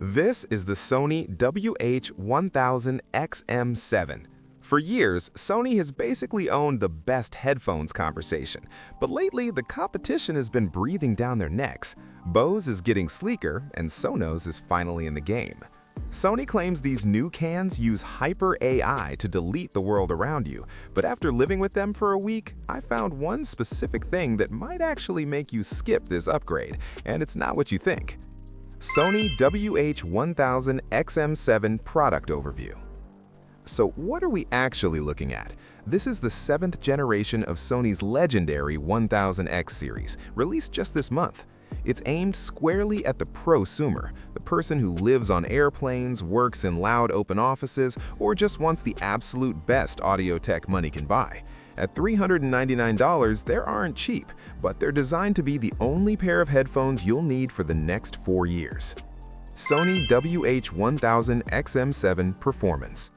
This is the Sony WH-1000XM7. For years, Sony has basically owned the best headphones conversation, but lately the competition has been breathing down their necks. Bose is getting sleeker, and Sonos is finally in the game. Sony claims these new cans use Hyper AI to delete the world around you, but after living with them for a week, I found one specific thing that might actually make you skip this upgrade, and it's not what you think. Sony WH-1000XM7 product overview. So what are we actually looking at? This is the 7th generation of Sony's legendary 1000X series, released just this month. It's aimed squarely at the prosumer, the person who lives on airplanes, works in loud open offices, or just wants the absolute best audio tech money can buy. At $399, they aren't cheap, but they're designed to be the only pair of headphones you'll need for the next 4 years. Sony WH-1000XM7 Performance.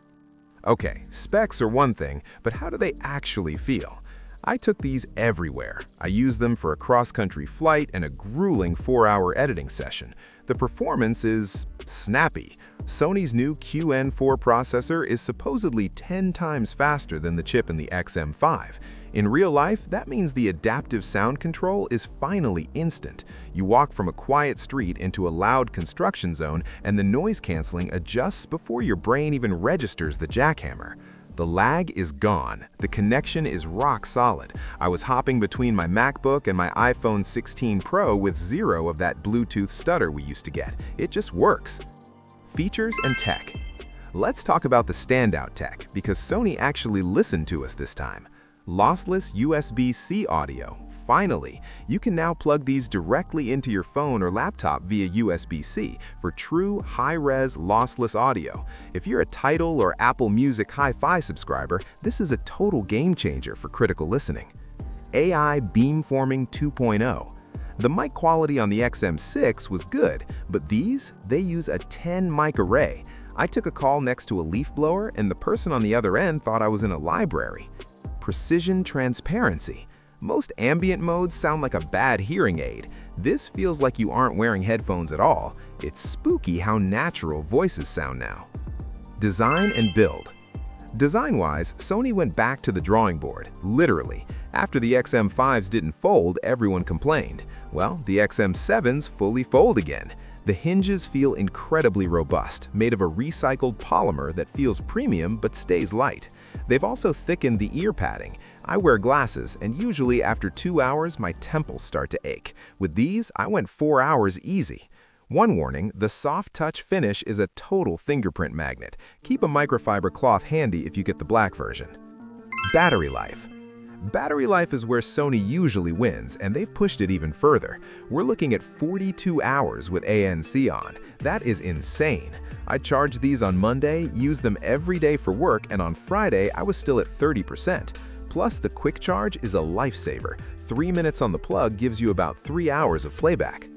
Okay, specs are one thing, but how do they actually feel? I took these everywhere. I used them for a cross-country flight and a grueling 4-hour editing session. The performance is snappy. Sony's new QN4 processor is supposedly 10 times faster than the chip in the XM5. In real life, that means the adaptive sound control is finally instant. You walk from a quiet street into a loud construction zone, and the noise canceling adjusts before your brain even registers the jackhammer. The lag is gone. The connection is rock solid. I was hopping between my MacBook and my iPhone 16 Pro with zero of that Bluetooth stutter we used to get. It just works. Features and tech. Let's talk about the standout tech, because Sony actually listened to us this time. Lossless USB-C audio. Finally, you can now plug these directly into your phone or laptop via USB-C for true high-res lossless audio. If you're a Tidal or Apple Music Hi-Fi subscriber, this is a total game-changer for critical listening. AI Beamforming 2.0. The mic quality on the XM6 was good, but they use a 10 mic array. I took a call next to a leaf blower, and the person on the other end thought I was in a library. Precision transparency. Most ambient modes sound like a bad hearing aid. This feels like you aren't wearing headphones at all. It's spooky how natural voices sound now. Design and build. Design-wise, Sony went back to the drawing board, literally. After the XM5s didn't fold, everyone complained. Well, the XM7s fully fold again. The hinges feel incredibly robust, made of a recycled polymer that feels premium but stays light. They've also thickened the ear padding. I wear glasses, and usually after 2 hours, my temples start to ache. With these, I went 4 hours easy. One warning, the soft touch finish is a total fingerprint magnet. Keep a microfiber cloth handy if you get the black version. Battery life. Battery life is where Sony usually wins, and they've pushed it even further. We're looking at 42 hours with ANC on. That is insane. I charged these on Monday, used them every day for work, and on Friday I was still at 30%. Plus, the quick charge is a lifesaver. 3 minutes on the plug gives you about 3 hours of playback.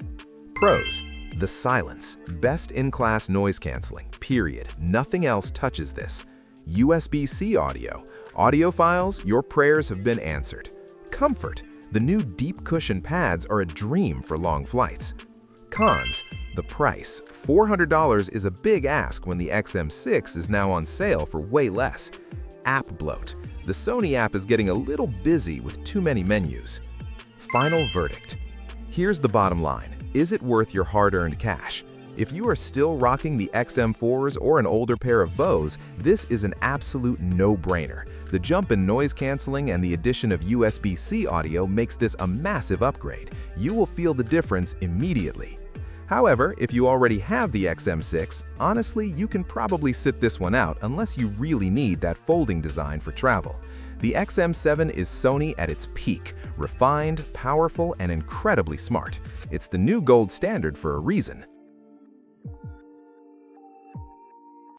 Pros. The silence. Best in-class noise canceling, period. Nothing else touches this. USB-C audio. Audiophiles, your prayers have been answered. Comfort. The new deep cushion pads are a dream for long flights. Cons. The price. $400 is a big ask when the XM6 is now on sale for way less. App bloat. The Sony app is getting a little busy with too many menus. Final verdict. Here's the bottom line. Is it worth your hard-earned cash? If you are still rocking the XM4s or an older pair of Bose, this is an absolute no-brainer. The jump in noise canceling and the addition of USB-C audio makes this a massive upgrade. You will feel the difference immediately. However, if you already have the XM6, honestly, you can probably sit this one out unless you really need that folding design for travel. The XM7 is Sony at its peak, refined, powerful, and incredibly smart. It's the new gold standard for a reason.